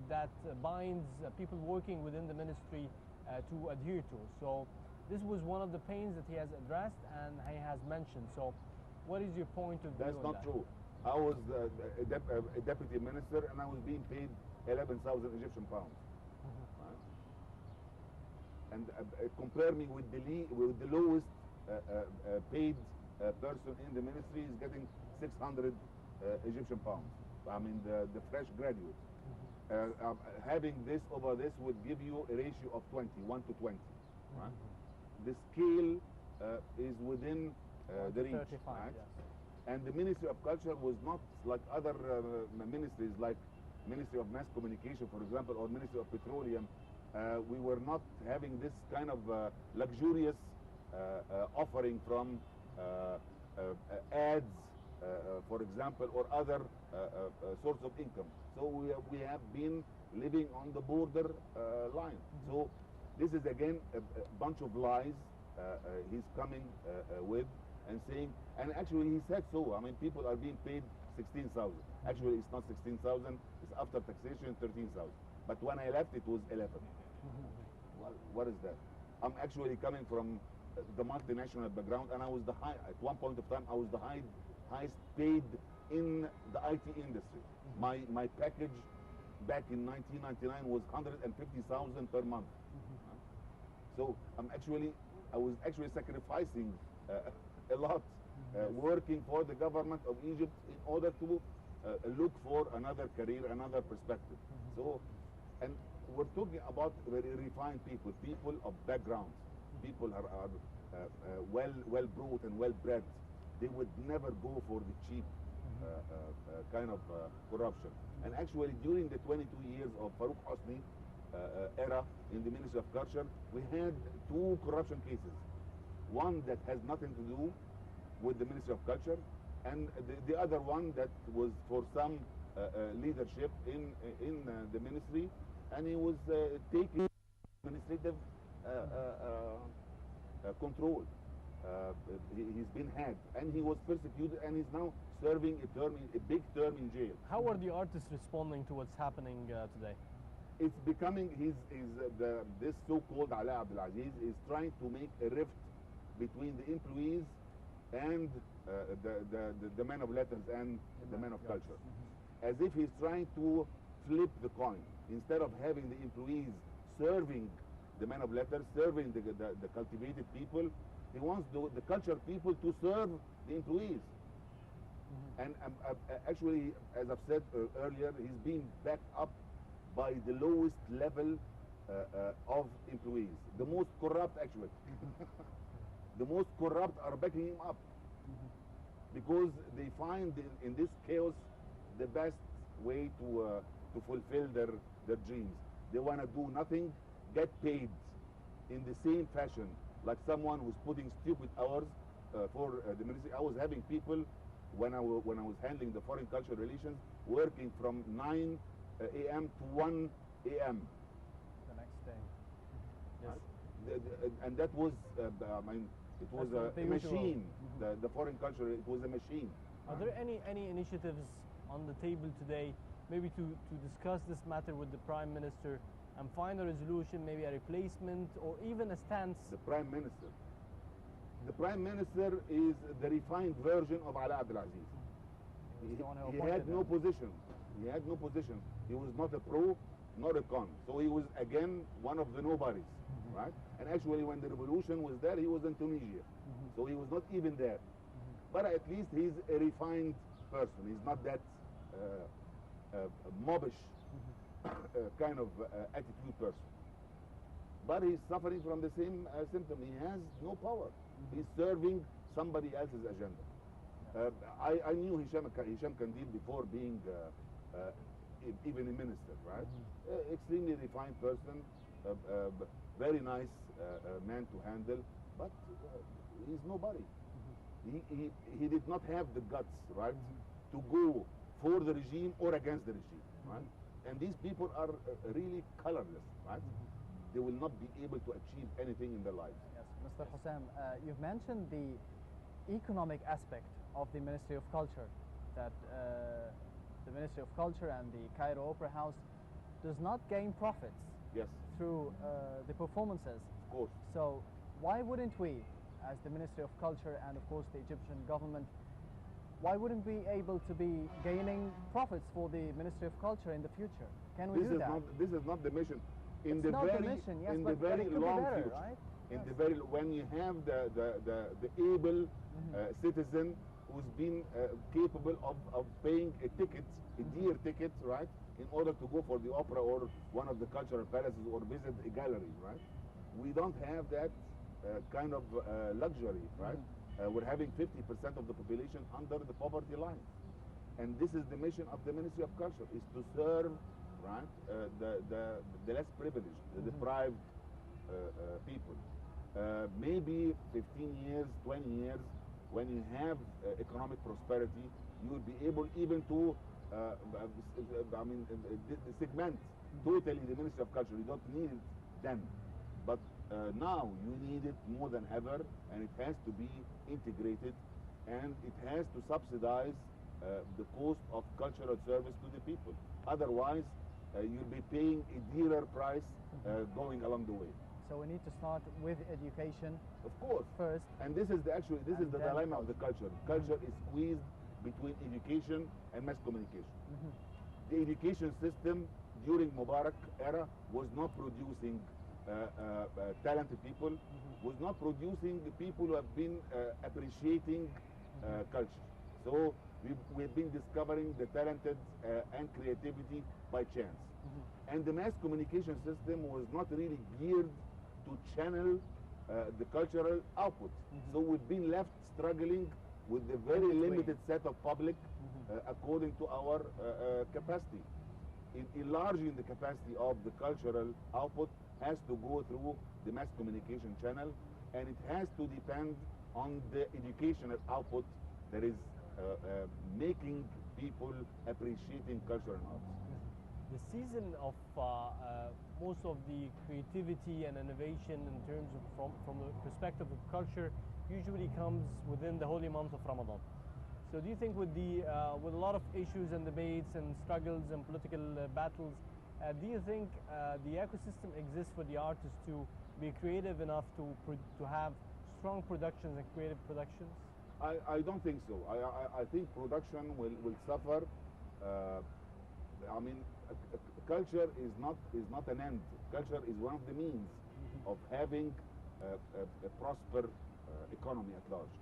that binds people working within the ministry to adhere to. So this was one of the pains that he has addressed and he has mentioned. So what is your point of view on that? That's not true. I was a deputy minister and I was being paid 11,000 Egyptian pounds. Right? And compare me with the lowest paid person in the ministry is getting 600 Egyptian pounds. I mean the fresh graduate. Having this over this would give you a ratio of 1 to 20. Right? The scale is within the reach. 35, right? yes. And the Ministry of Culture was not like other ministries, like Ministry of Mass Communication, for example, or Ministry of Petroleum. We were not having this kind of luxurious offering from ads, for example, or other source of income. So we have been living on the border line. So this is again a bunch of lies he's coming with and saying, and actually he said so. I mean, people are being paid 16,000. Actually, it's not 16,000. It's after taxation 13,000. But when I left, it was 11. What is that? I'm actually coming from the multinational background, and I was at one point of time, I was the highest paid in the IT industry. My package back in 1999 was 150,000 per month. So I was actually sacrificing a lot, working for the government of Egypt in order to look for another career, another perspective. So, and we're talking about very refined people of backgrounds. People are well brought and well bred. They would never go for the cheap kind of corruption. And actually, during the 22 years of Farouk Hosni era in the Ministry of Culture, we had 2 corruption cases. One that has nothing to do with the Ministry of Culture, and the other one that was for some leadership in the ministry, and he was taking administrative control. He's been hacked, and he was persecuted, and he's now serving a big term in jail. How are the artists responding to what's happening today? It's becoming this so-called Ala Abdelaziz is trying to make a rift between the employees and the men of letters and the men of culture, as if he's trying to flip the coin. Instead of having the employees serving the men of letters, serving the cultivated people, he wants the culture people to serve the employees. And actually, as I've said earlier, he's being backed up by the lowest level of employees, the most corrupt actually. The most corrupt are backing him up because they find in this chaos the best way to fulfill their dreams. They want to do nothing, get paid in the same fashion like someone who's putting stupid hours for the ministry. I was having people when I was handling the foreign culture relations working from 9 a.m. to 1 a.m. The next day. Yes. And that was, I mean, it was a machine. The foreign culture, it was a machine. Are there any initiatives on the table today, maybe to discuss this matter with the Prime Minister and find a resolution, maybe a replacement or even a stance? The Prime Minister. The Prime Minister is the refined version of Ala Abdelaziz. He had no position. He had no position. He was not a pro, not a con. So he was again one of the nobodies, right? And actually, when the revolution was there, he was in Tunisia. So he was not even there. But at least he's a refined person. He's not that mobbish kind of attitude person. But he's suffering from the same symptom. He has no power. He's serving somebody else's agenda. I knew Hisham Kandil before being even a minister, right? Extremely refined person, very nice man to handle, but he's nobody. He did not have the guts, right, to go for the regime or against the regime, right? And these people are really colorless, right? They will not be able to achieve anything in their lives. Yes, Mr. Hossam, you've mentioned the economic aspect of the Ministry of Culture, that the Ministry of Culture and the Cairo Opera House does not gain profits Yes, through the performances. of course. So why wouldn't we, as the Ministry of Culture and of course the Egyptian government, why wouldn't we able to be gaining profits for the Ministry of Culture in the future? Can we do that? This is not the mission. In It's the not very, the mission, yes, in but the very it could long be better, future, right? in Yes. the very when you have the able citizen who's been capable of paying a ticket, a dear ticket, right, in order to go for the opera or one of the cultural palaces or visit a gallery, right? We don't have that kind of luxury, right? We're having 50% of the population under the poverty line. And this is the mission of the Ministry of Culture, is to serve, right, the less privileged, the deprived people. Maybe 15 years, 20 years, when you have economic prosperity, you will be able even to, segment totally the Ministry of Culture. You don't need it then. But now you need it more than ever, and it has to be integrated, and it has to subsidize the cost of cultural service to the people. Otherwise, you'll be paying a dearer price going along the way. So we need to start with education Of course. first. And this is the And then dilemma of the culture. Culture is squeezed between education and mass communication. The education system during Mubarak era was not producing talented people, was not producing the people who have been appreciating culture. So we've been discovering the talented and creativity by chance. And the mass communication system was not really geared to channel the cultural output. So we've been left struggling with a very limited set of public according to our capacity. Enlarging the capacity of the cultural output has to go through the mass communication channel, and it has to depend on the educational output that is making people appreciating culture and arts. The season of most of the creativity and innovation in terms of from the perspective of culture usually comes within the holy month of Ramadan. So do you think with with a lot of issues and debates and struggles and political battles, do you think the ecosystem exists for the artists to be creative enough to have strong productions and creative productions? I don't think so. I think production will suffer. Culture is not an end. Culture is one of the means of having a prosper economy at large.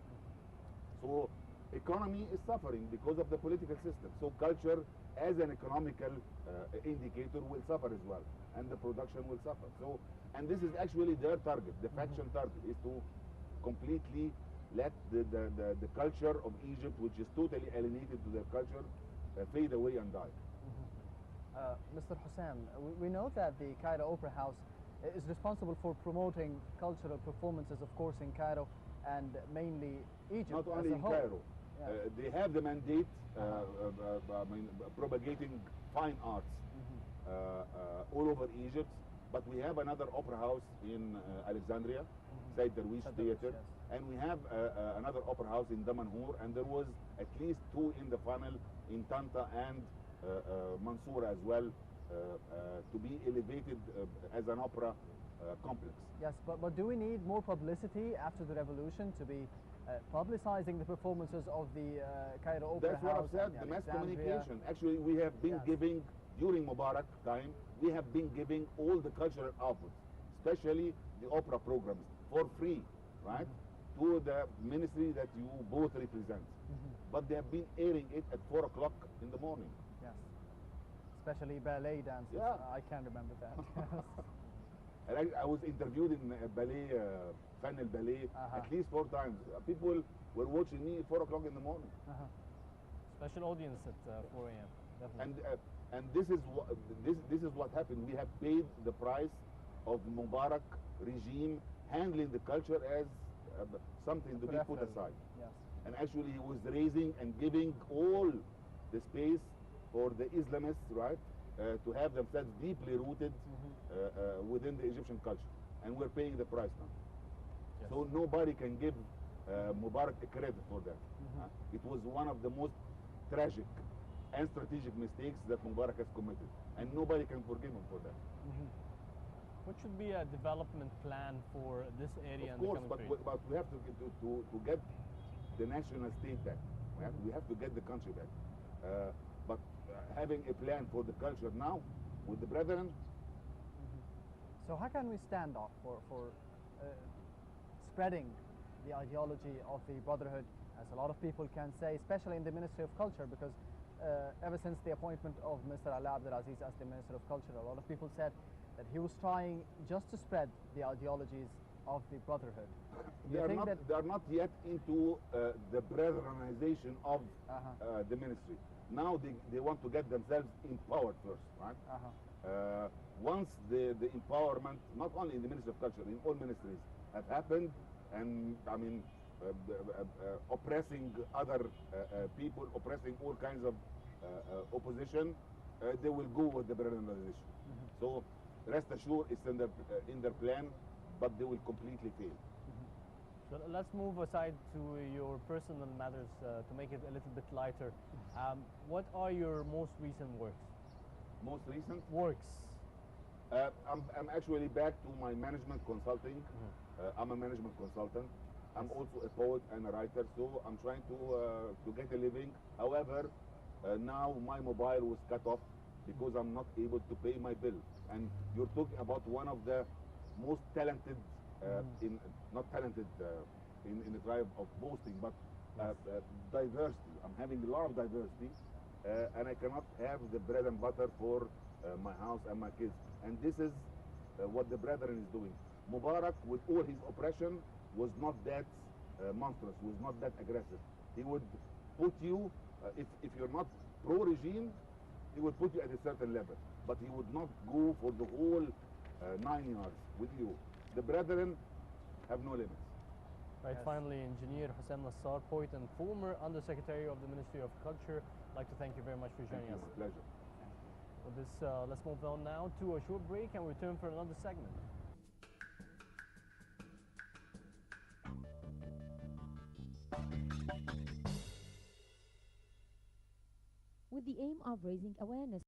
So economy is suffering because of the political system. So culture as an economical indicator will suffer as well, and the production will suffer. So, and this is actually their target. The faction target is to completely let the culture of Egypt, which is totally alienated to their culture, fade away and die. Mr. Hossam, we know that the Cairo Opera House is responsible for promoting cultural performances, of course, in Cairo and mainly Egypt. Not only as a in whole. Cairo. Yeah. They have the mandate propagating fine arts all over Egypt, but we have another opera house in Alexandria, Said Darwish Said Theater, Darwish, yes. and we have another opera house in Damanhur, and there was at least 2 in the funnel in Tanta and Mansoura as well, to be elevated as an opera complex. Yes, but do we need more publicity after the revolution to be publicizing the performances of the Cairo Opera That's what House? I've said, and the mass Alexandria? communication. Actually, we have been Yes. giving, during Mubarak time, we have been giving all the cultural outputs, especially the opera programs, for free, right, to the ministry that you both represent. But they have been airing it at 4 o'clock in the morning. Yes, especially ballet dances. Yeah. I can remember that. Yes. And I was interviewed in ballet, Fan el Ballet, at least 4 times. People were watching me at 4 o'clock in the morning. Special audience at 4 a.m. Definitely. And this is what happened. We have paid the price of Mubarak regime handling the culture as something to be put aside. Yes. And actually he was raising and giving all the space for the Islamists, right, to have themselves deeply rooted within the Egyptian culture. And we're paying the price now. Yes. So nobody can give Mubarak a credit for that. It was one of the most tragic and strategic mistakes that Mubarak has committed, and nobody can forgive him for that. Mhm. What should be a development plan for this area Of in course, the but, coming period? but we have to get the national state back. We have to get the country back. But having a plan for the culture now with the brethren. So how can we stand up for spreading the ideology of the brotherhood, as a lot of people can say, especially in the Ministry of Culture, because ever since the appointment of Mr. Ala Abdelaziz as the Minister of Culture, a lot of people said that he was trying just to spread the ideologies of the brotherhood. They are not yet into the brethrenization of the ministry. Now they want to get themselves empowered first, right? Once the empowerment, not only in the Ministry of Culture, in all ministries, have happened, and I mean, oppressing other people, oppressing all kinds of opposition, they will go with the brethrenization. So rest assured, it's in their plan, but they will completely fail. So let's move aside to your personal matters to make it a little bit lighter. What are your most recent works? Most recent? Works. I'm actually back to my management consulting. I'm a management consultant. I'm also a poet and a writer, so I'm trying to get a living. However, now my mobile was cut off because I'm not able to pay my bill. And you're talking about one of the most talented, not talented in the tribe of boasting, but diversity. I'm having a lot of diversity, and I cannot have the bread and butter for my house and my kids. And this is what the brethren is doing. Mubarak, with all his oppression, was not that monstrous, was not that aggressive. He would put you, if you're not pro-regime, he would put you at a certain level, but he would not go for the whole 9 yards with you. The brethren have no limits. Right, Yes. finally, Engineer Hossam Nassar, poet and former Undersecretary of the Ministry of Culture, I'd like to thank you very much for joining us. My pleasure. With this, let's move on now to a short break and return for another segment. With the aim of raising awareness